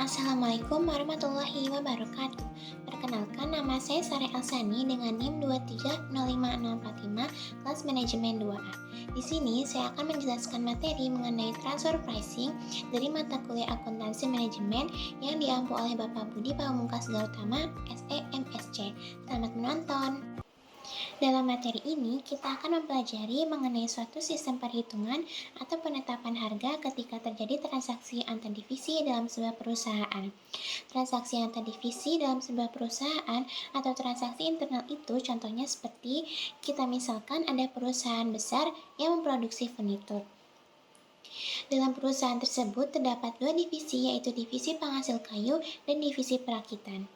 Assalamualaikum warahmatullahi wabarakatuh. Perkenalkan, nama saya Sare Elsani dengan NIM 2305045, kelas manajemen 2A. Di sini saya akan menjelaskan materi mengenai transfer pricing dari mata kuliah akuntansi manajemen yang diampu oleh Bapak Budi Pamungkas Gautama, SEMSC. Selamat menonton. Dalam materi ini, kita akan mempelajari mengenai suatu sistem perhitungan atau penetapan harga ketika terjadi transaksi antar divisi dalam sebuah perusahaan. Transaksi antar divisi dalam sebuah perusahaan atau transaksi internal itu contohnya seperti kita misalkan ada perusahaan besar yang memproduksi furnitur. Dalam perusahaan tersebut terdapat dua divisi, yaitu divisi penghasil kayu dan divisi perakitan.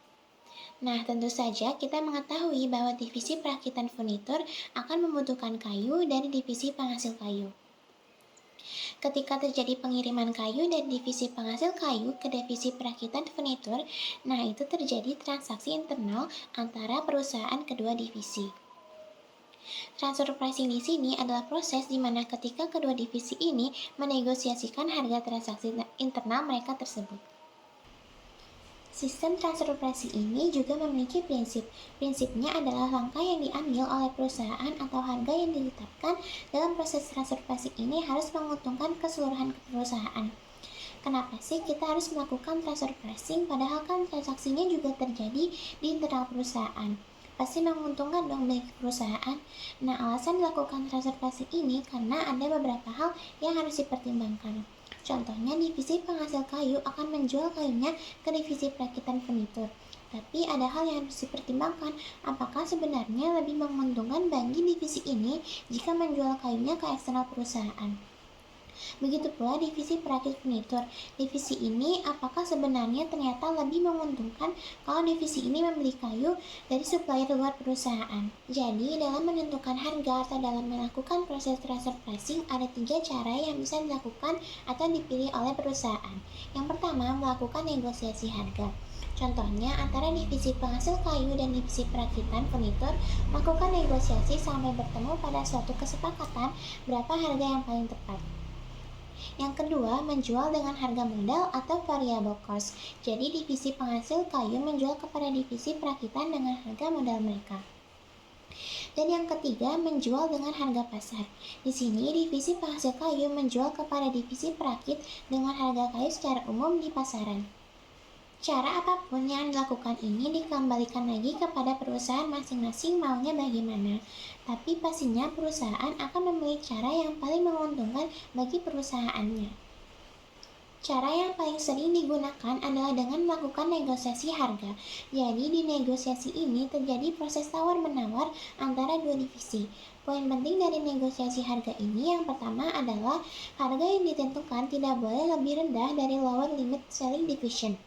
Nah, tentu saja kita mengetahui bahwa divisi perakitan furnitur akan membutuhkan kayu dari divisi penghasil kayu. Ketika terjadi pengiriman kayu dari divisi penghasil kayu ke divisi perakitan furnitur, nah itu terjadi transaksi internal antara perusahaan kedua divisi. Transfer pricing di sini adalah proses di mana ketika kedua divisi ini menegosiasikan harga transaksi internal mereka tersebut. Sistem transfer pricing ini juga memiliki prinsip. Prinsipnya adalah langkah yang diambil oleh perusahaan atau harga yang ditetapkan dalam proses transfer pricing ini harus menguntungkan keseluruhan perusahaan. Kenapa sih kita harus melakukan transfer pricing padahal kan transaksinya juga terjadi di internal perusahaan? Pasti menguntungkan dong bagi perusahaan. Nah, alasan dilakukan transfer pricing ini karena ada beberapa hal yang harus dipertimbangkan. Contohnya, divisi penghasil kayu akan menjual kayunya ke divisi perakitan furnitur. Tapi ada hal yang harus dipertimbangkan, apakah sebenarnya lebih menguntungkan bagi divisi ini jika menjual kayunya ke eksternal perusahaan. Begitu pula divisi perakit furnitur. Divisi ini apakah sebenarnya ternyata lebih menguntungkan kalau divisi ini membeli kayu dari supplier luar perusahaan. Jadi dalam menentukan harga atau dalam melakukan proses transfer pricing ada 3 cara yang bisa dilakukan atau dipilih oleh perusahaan. Yang pertama, melakukan negosiasi harga. Contohnya, antara divisi penghasil kayu dan divisi perakitan furnitur melakukan negosiasi sampai bertemu pada suatu kesepakatan berapa harga yang paling tepat. Yang kedua, menjual dengan harga modal atau variable cost. Jadi divisi penghasil kayu menjual kepada divisi perakitan dengan harga modal mereka. Dan yang ketiga, menjual dengan harga pasar. Di sini divisi penghasil kayu menjual kepada divisi perakit dengan harga kayu secara umum di pasaran. Cara apapun yang dilakukan ini dikembalikan lagi kepada perusahaan masing-masing maunya bagaimana. Tapi pastinya perusahaan akan memilih cara yang paling menguntungkan bagi perusahaannya. Cara yang paling sering digunakan adalah dengan melakukan negosiasi harga. Jadi di negosiasi ini terjadi proses tawar-menawar antara dua divisi. Poin penting dari negosiasi harga ini yang pertama adalah harga yang ditentukan tidak boleh lebih rendah dari lower limit selling division.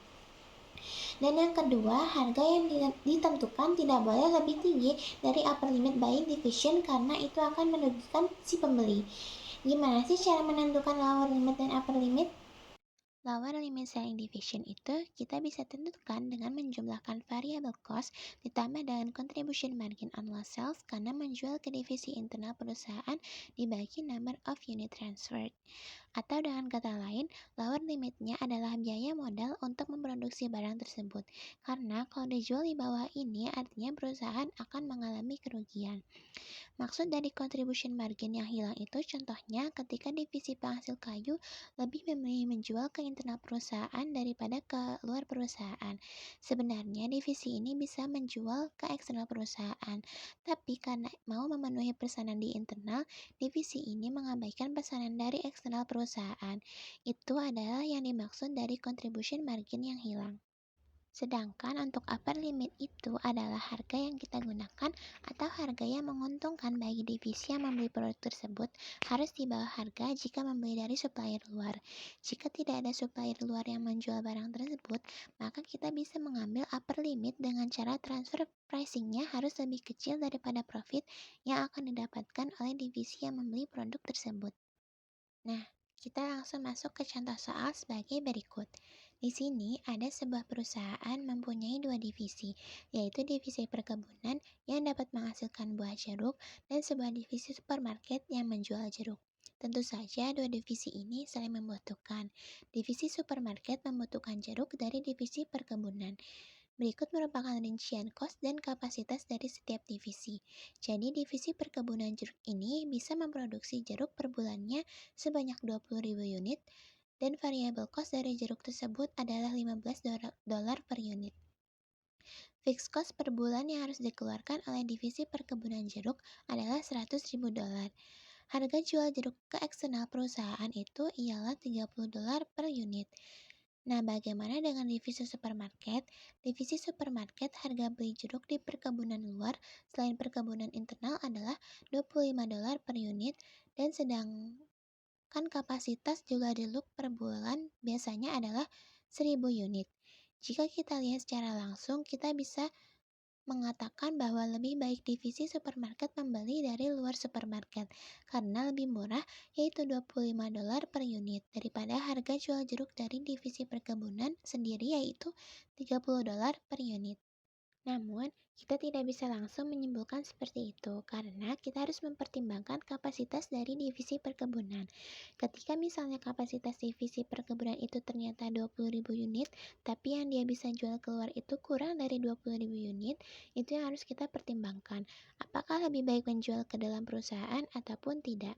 Dan yang kedua, harga yang ditentukan tidak boleh lebih tinggi dari upper limit buying division karena itu akan merugikan si pembeli. Gimana sih cara menentukan lower limit dan upper limit? Lower limit selling division itu kita bisa tentukan dengan menjumlahkan variable cost ditambah dengan contribution margin on lost sales karena menjual ke divisi internal perusahaan dibagi number of unit transferred. Atau dengan kata lain, lower limitnya adalah biaya modal untuk memproduksi barang tersebut. Karena kalau dijual di bawah ini artinya perusahaan akan mengalami kerugian. Maksud dari contribution margin yang hilang itu contohnya ketika divisi penghasil kayu lebih memilih menjual ke internal perusahaan daripada ke luar perusahaan. Sebenarnya divisi ini bisa menjual ke eksternal perusahaan, tapi karena mau memenuhi pesanan di internal, divisi ini mengabaikan pesanan dari eksternal perusahaan. Itu adalah yang dimaksud dari contribution margin yang hilang. Sedangkan untuk upper limit itu adalah harga yang kita gunakan atau harga yang menguntungkan bagi divisi yang membeli produk tersebut harus di bawah harga jika membeli dari supplier luar. Jika tidak ada supplier luar yang menjual barang tersebut, maka kita bisa mengambil upper limit dengan cara transfer pricingnya harus lebih kecil daripada profit yang akan didapatkan oleh divisi yang membeli produk tersebut. Nah, kita langsung masuk ke contoh soal sebagai berikut. Di sini ada sebuah perusahaan mempunyai dua divisi, yaitu divisi perkebunan yang dapat menghasilkan buah jeruk dan sebuah divisi supermarket yang menjual jeruk. Tentu saja dua divisi ini saling membutuhkan. Divisi supermarket membutuhkan jeruk dari divisi perkebunan. Berikut merupakan rincian kos dan kapasitas dari setiap divisi. Jadi divisi perkebunan jeruk ini bisa memproduksi jeruk per bulannya sebanyak 20.000 unit dan variabel kos dari jeruk tersebut adalah 15 dolar per unit. Fixed cost per bulan yang harus dikeluarkan oleh divisi perkebunan jeruk adalah 100.000 dolar. Harga jual jeruk ke eksternal perusahaan itu ialah 30 dolar per unit. Nah, bagaimana dengan divisi supermarket? Divisi supermarket harga beli jeruk di perkebunan luar selain perkebunan internal adalah 25 dolar per unit dan sedangkan kapasitas jual jeruk per bulan biasanya adalah 1000 unit. Jika kita lihat secara langsung, kita bisa mengatakan bahwa lebih baik divisi supermarket membeli dari luar supermarket karena lebih murah, yaitu 25 dolar per unit daripada harga jual jeruk dari divisi perkebunan sendiri yaitu 30 dolar per unit. Namun, kita tidak bisa langsung menyimpulkan seperti itu karena kita harus mempertimbangkan kapasitas dari divisi perkebunan. Ketika misalnya kapasitas divisi perkebunan itu ternyata 20.000 unit, tapi yang dia bisa jual keluar itu kurang dari 20.000 unit, itu yang harus kita pertimbangkan. Apakah lebih baik menjual ke dalam perusahaan ataupun tidak?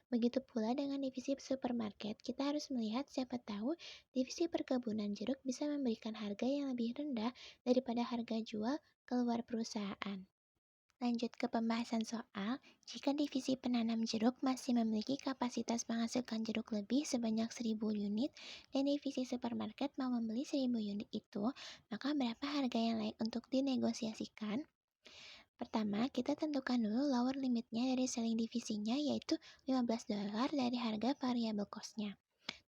Begitu pula dengan divisi supermarket, kita harus melihat siapa tahu divisi perkebunan jeruk bisa memberikan harga yang lebih rendah daripada harga jual keluar perusahaan. Lanjut ke pembahasan soal, jika divisi penanam jeruk masih memiliki kapasitas menghasilkan jeruk lebih sebanyak 1000 unit dan divisi supermarket mau membeli 1000 unit itu, maka berapa harga yang layak untuk dinegosiasikan? Pertama, kita tentukan dulu lower limitnya dari selling divisinya yaitu 15 dolar dari harga variabel cost-nya.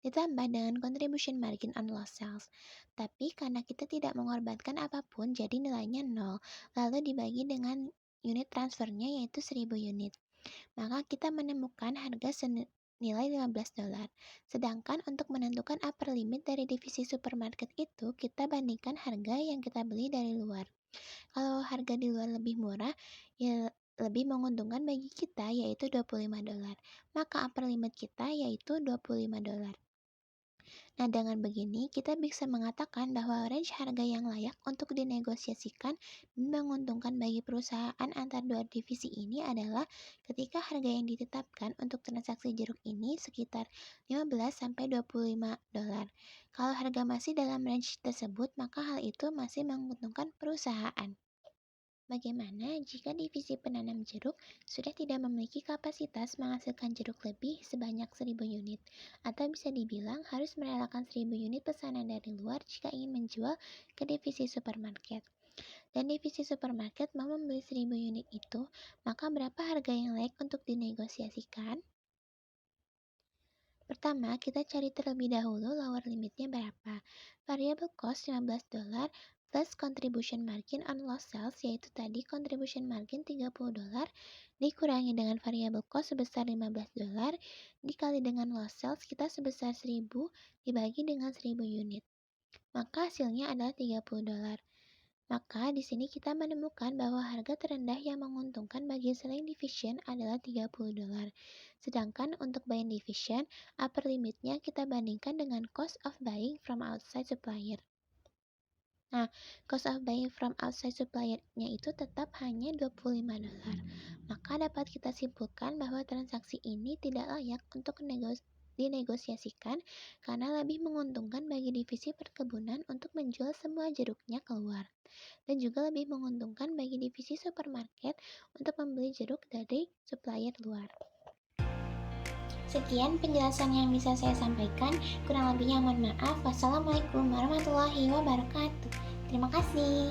Ditambah dengan contribution margin on lost sales. Tapi karena kita tidak mengorbankan apapun jadi nilainya 0, lalu dibagi dengan unit transfernya yaitu 1000 unit. Maka kita menemukan harga senilai 15 dolar. Sedangkan untuk menentukan upper limit dari divisi supermarket itu, kita bandingkan harga yang kita beli dari luar. Kalau harga di luar lebih murah, ya lebih menguntungkan bagi kita yaitu 25 dolar. Maka upper limit kita yaitu 25 dolar. Nah, dengan begini kita bisa mengatakan bahwa range harga yang layak untuk dinegosiasikan dan menguntungkan bagi perusahaan antar dua divisi ini adalah ketika harga yang ditetapkan untuk transaksi jeruk ini sekitar 15-25 dolar. Kalau harga masih dalam range tersebut, maka hal itu masih menguntungkan perusahaan. Bagaimana jika divisi penanam jeruk sudah tidak memiliki kapasitas menghasilkan jeruk lebih sebanyak 1000 unit, atau bisa dibilang harus merelakan 1000 unit pesanan dari luar jika ingin menjual ke divisi supermarket? Dan divisi supermarket mau membeli 1000 unit itu, maka berapa harga yang layak untuk dinegosiasikan? Pertama, kita cari terlebih dahulu lower limitnya berapa. Variable cost 15 dolar plus contribution margin on lost sales yaitu tadi contribution margin 30 dolar dikurangi dengan variable cost sebesar 15 dolar dikali dengan lost sales kita sebesar 1000 dibagi dengan 1000 unit. Maka hasilnya adalah 30 dolar. Maka di sini kita menemukan bahwa harga terendah yang menguntungkan bagi selling division adalah 30 dolar. Sedangkan untuk buying division, upper limitnya kita bandingkan dengan cost of buying from outside supplier. Nah, cost of buying from outside supplier-nya itu tetap hanya 25 dolar. Maka dapat kita simpulkan bahwa transaksi ini tidak layak untuk dinegosiasikan karena lebih menguntungkan bagi divisi perkebunan untuk menjual semua jeruknya keluar dan juga lebih menguntungkan bagi divisi supermarket untuk membeli jeruk dari supplier luar. Sekian penjelasan yang bisa saya sampaikan, kurang lebihnya mohon maaf. Wassalamualaikum warahmatullahi wabarakatuh. Terima kasih.